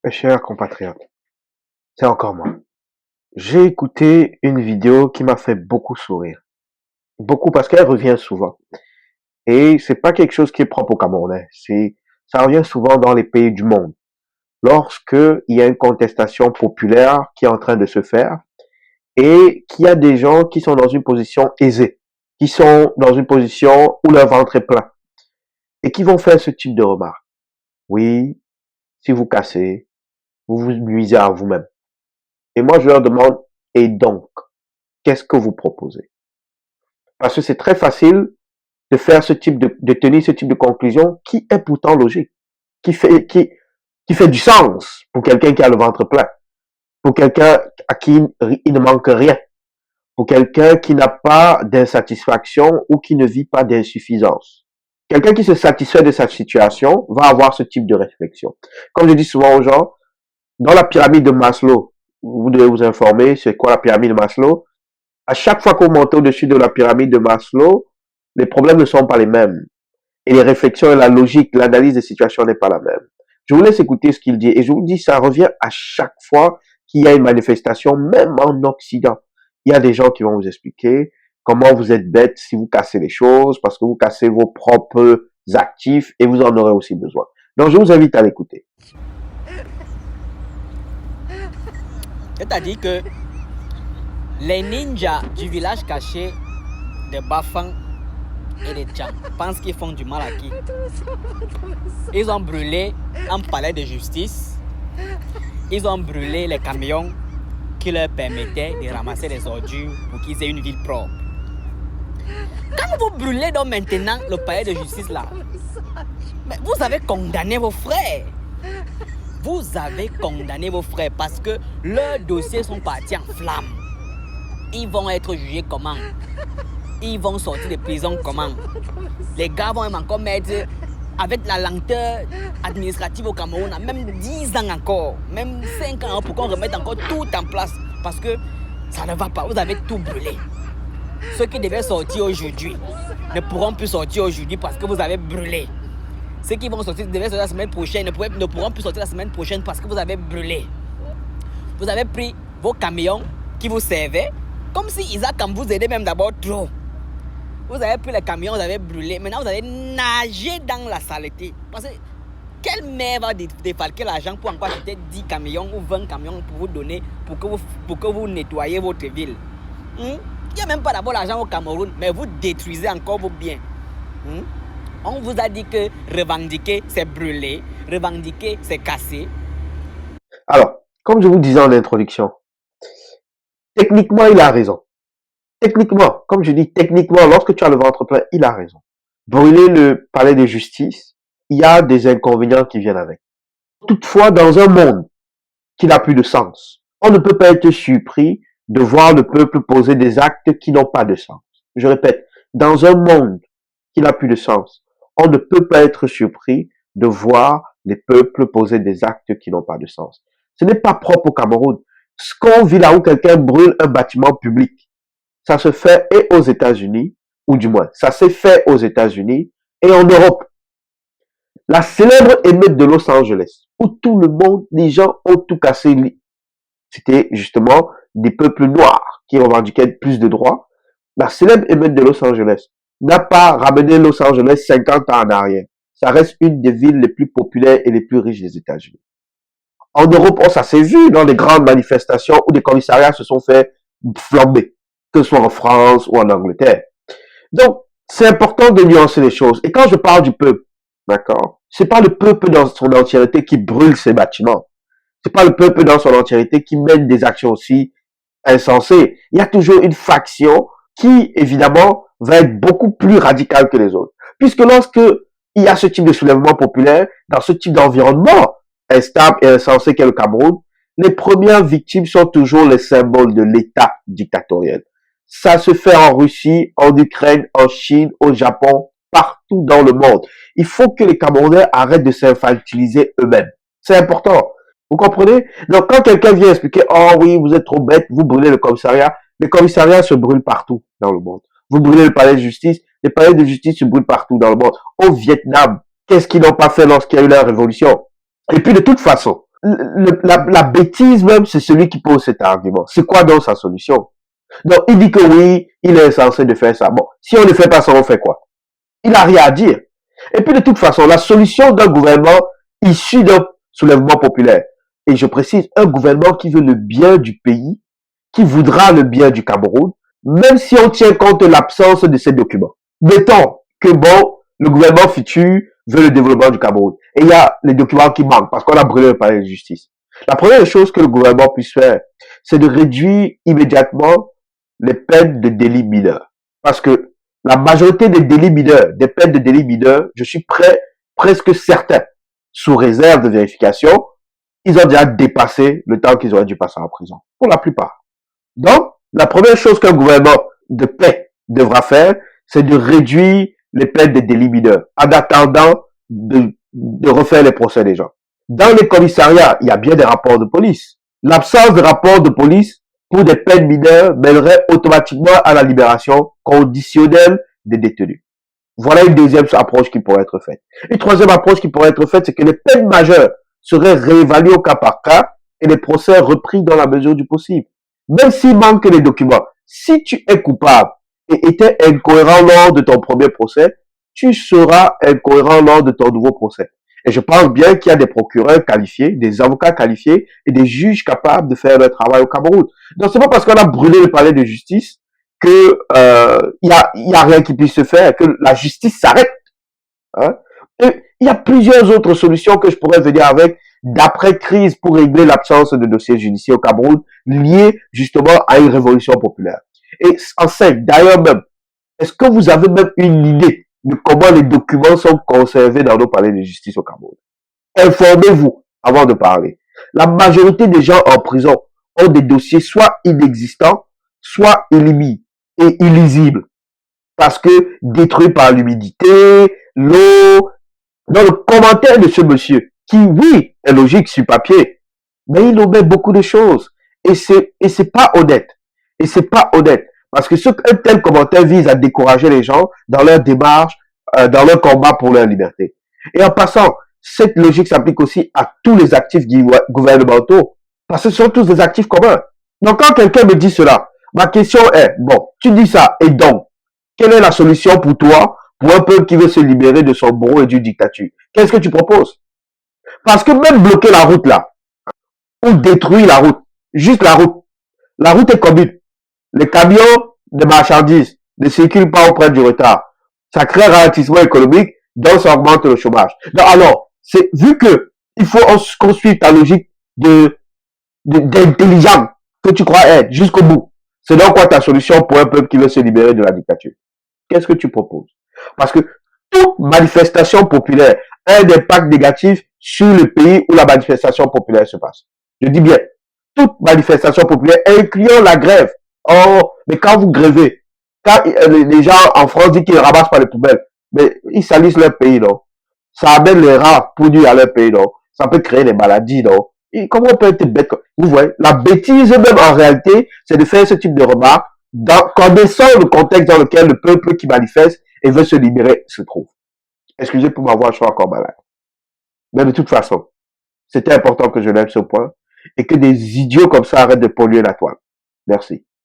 Mes chers compatriotes, c'est encore moi. J'ai écouté une vidéo qui m'a fait beaucoup sourire. Beaucoup parce qu'elle revient souvent. Et c'est pas quelque chose qui est propre au Camerounais. Ça revient souvent dans les pays du monde. Lorsque il y a une contestation populaire qui est en train de se faire et qu'il y a des gens qui sont dans une position aisée, qui sont dans une position où leur ventre est plein et qui vont faire ce type de remarques. Oui, si vous cassez, vous vous nuisez à vous-même. Et moi, je leur demande, et donc, qu'est-ce que vous proposez? Parce que c'est très facile de faire de tenir ce type de conclusion qui est pourtant logique, qui fait du sens pour quelqu'un qui a le ventre plein, pour quelqu'un à qui il ne manque rien, pour quelqu'un qui n'a pas d'insatisfaction ou qui ne vit pas d'insuffisance. Quelqu'un qui se satisfait de sa situation va avoir ce type de réflexion. Comme je dis souvent aux gens, dans la pyramide de Maslow, vous devez vous informer, c'est quoi la pyramide de Maslow? À chaque fois qu'on monte au-dessus de la pyramide de Maslow, les problèmes ne sont pas les mêmes. Et les réflexions et la logique, l'analyse des situations n'est pas la même. Je vous laisse écouter ce qu'il dit. Et je vous dis, ça revient à chaque fois qu'il y a une manifestation, même en Occident. Il y a des gens qui vont vous expliquer comment vous êtes bête si vous cassez les choses, parce que vous cassez vos propres actifs et vous en aurez aussi besoin. Donc, je vous invite à l'écouter. C'est-à-dire que les ninjas du village caché de Bafang et de Tchang pensent qu'ils font du mal à qui? Ils ont brûlé un palais de justice. Ils ont brûlé les camions qui leur permettaient de ramasser les ordures pour qu'ils aient une ville propre. Quand vous brûlez donc maintenant le palais de justice là, mais vous avez condamné vos frères. Vous avez condamné vos frères parce que leurs dossiers sont partis en flammes. Ils vont être jugés comment? Ils vont sortir de prison comment? Les gars vont même encore mettre, avec la lenteur administrative au Cameroun, même 10 ans encore, même 5 ans pour qu'on remette encore tout en place. Parce que ça ne va pas, vous avez tout brûlé. Ceux qui devaient sortir aujourd'hui ne pourront plus sortir aujourd'hui parce que vous avez brûlé. Ceux qui vont sortir, devaient sortir la semaine prochaine, ne pourront plus sortir la semaine prochaine parce que vous avez brûlé. Vous avez pris vos camions qui vous servaient, comme si Isaac vous aidait même d'abord trop. Vous avez pris les camions, vous avez brûlé. Maintenant, vous avez nagé dans la saleté. Parce que quelle mère va défalquer l'argent pour encore acheter 10 camions ou 20 camions pour vous donner, pour que vous nettoyez votre ville? Il n'y a même pas d'abord l'argent au Cameroun, mais vous détruisez encore vos biens. On vous a dit que revendiquer, c'est brûler. Revendiquer, c'est casser. Alors, comme je vous disais en introduction, techniquement, il a raison. Techniquement, comme je dis, techniquement, lorsque tu as le ventre plein, il a raison. Brûler le palais de justice, il y a des inconvénients qui viennent avec. Toutefois, dans un monde qui n'a plus de sens, on ne peut pas être surpris de voir le peuple poser des actes qui n'ont pas de sens. Je répète, dans un monde qui n'a plus de sens, on ne peut pas être surpris de voir les peuples poser des actes qui n'ont pas de sens. Ce n'est pas propre au Cameroun. Ce qu'on vit là où quelqu'un brûle un bâtiment public, ça se fait et aux États-Unis, ou du moins, ça s'est fait aux États-Unis et en Europe. La célèbre émeute de Los Angeles, où tout le monde, les gens ont tout cassé. C'était justement des peuples noirs qui revendiquaient plus de droits. La célèbre émeute de Los Angeles n'a pas ramené Los Angeles 50 ans en arrière. Ça reste une des villes les plus populaires et les plus riches des États-Unis. En Europe, ça s'est vu dans les grandes manifestations où des commissariats se sont fait flamber, que ce soit en France ou en Angleterre. Donc, c'est important de nuancer les choses. Et quand je parle du peuple, d'accord, c'est pas le peuple dans son entièreté qui brûle ses bâtiments. C'est pas le peuple dans son entièreté qui mène des actions aussi insensées. Il y a toujours une faction qui, évidemment, va être beaucoup plus radicale que les autres. Puisque lorsque il y a ce type de soulèvement populaire, dans ce type d'environnement instable et insensé qu'est le Cameroun, les premières victimes sont toujours les symboles de l'État dictatorial. Ça se fait en Russie, en Ukraine, en Chine, au Japon, partout dans le monde. Il faut que les Camerounais arrêtent de s'infantiliser eux-mêmes. C'est important. Vous comprenez? Donc, quand quelqu'un vient expliquer, oh oui, vous êtes trop bête, vous brûlez le commissariat, les commissariats se brûlent partout dans le monde. Vous brûlez le palais de justice, les palais de justice se brûlent partout dans le monde. Au Vietnam, qu'est-ce qu'ils n'ont pas fait lorsqu'il y a eu la révolution? Et puis, de toute façon, la bêtise même, c'est celui qui pose cet argument. C'est quoi donc sa solution? Donc, il dit que oui, il est censé de faire ça. Bon, si on ne fait pas ça, on fait quoi? Il n'a rien à dire. Et puis, de toute façon, la solution d'un gouvernement issu d'un soulèvement populaire, et je précise, un gouvernement qui veut le bien du pays, qui voudra le bien du Cameroun, même si on tient compte de l'absence de ces documents. Mettons que bon, le gouvernement futur veut le développement du Cameroun. Et il y a les documents qui manquent parce qu'on a brûlé le palais de justice. La première chose que le gouvernement puisse faire, c'est de réduire immédiatement les peines de délits mineurs. Parce que la majorité des délits mineurs, des peines de délits mineurs, je suis presque certain, sous réserve de vérification, ils ont déjà dépassé le temps qu'ils auraient dû passer en prison. Pour la plupart. Donc, la première chose qu'un gouvernement de paix devra faire, c'est de réduire les peines des délits mineurs, en attendant de refaire les procès des gens. Dans les commissariats, il y a bien des rapports de police. L'absence de rapports de police pour des peines mineures mènerait automatiquement à la libération conditionnelle des détenus. Voilà une deuxième approche qui pourrait être faite. Une troisième approche qui pourrait être faite, c'est que les peines majeures seraient réévaluées au cas par cas et les procès repris dans la mesure du possible. Même s'il manque les documents, si tu es coupable et étais incohérent lors de ton premier procès, tu seras incohérent lors de ton nouveau procès. Et je pense bien qu'il y a des procureurs qualifiés, des avocats qualifiés et des juges capables de faire leur travail au Cameroun. Donc c'est pas parce qu'on a brûlé le palais de justice que y a rien qui puisse se faire, que la justice s'arrête. Hein? Et il y a plusieurs autres solutions que je pourrais venir avec d'après-crise pour régler l'absence de dossiers judiciaires au Cameroun liés justement à une révolution populaire. Et en fait, d'ailleurs même, est-ce que vous avez même une idée de comment les documents sont conservés dans nos palais de justice au Cameroun? Informez-vous avant de parler. La majorité des gens en prison ont des dossiers soit inexistants, soit illisibles, parce que détruits par l'humidité, l'eau. Dans le commentaire de ce monsieur, qui, oui, est logique sur papier, mais il omet beaucoup de choses. Et c'est pas honnête. Et c'est pas honnête. Parce que un tel commentaire vise à décourager les gens dans leur démarche, dans leur combat pour leur liberté. Et en passant, cette logique s'applique aussi à tous les actifs gouvernementaux. Parce que ce sont tous des actifs communs. Donc quand quelqu'un me dit cela, ma question est, bon, tu dis ça, et donc, quelle est la solution pour toi, pour un peuple qui veut se libérer de son bourreau et d'une dictature? Qu'est-ce que tu proposes? Parce que même bloquer la route là, ou détruire la route, juste la route est commune. Les camions de marchandises ne circulent pas au point du retard. Ça crée un ralentissement économique, donc ça augmente le chômage. Donc alors, c'est vu que il faut construire ta logique d'intelligent que tu crois être jusqu'au bout. C'est donc quoi ta solution pour un peuple qui veut se libérer de la dictature? Qu'est-ce que tu proposes? Parce que toute manifestation populaire a un impact négatif sur le pays où la manifestation populaire se passe. Je dis bien, toute manifestation populaire, incluant la grève. Oh, mais quand vous grevez, quand les gens en France disent qu'ils ne ramassent pas les poubelles, mais ils salissent leur pays, non? Ça amène les rats pour nuire à leur pays, non? Ça peut créer des maladies, non? Et comment on peut être bête? Vous voyez, la bêtise même en réalité, c'est de faire ce type de remarques connaissant le contexte dans lequel le peuple qui manifeste et veut se libérer se trouve. Excusez pour m'avoir, je suis encore malade. Mais de toute façon, c'était important que je lève ce point et que des idiots comme ça arrêtent de polluer la toile. Merci.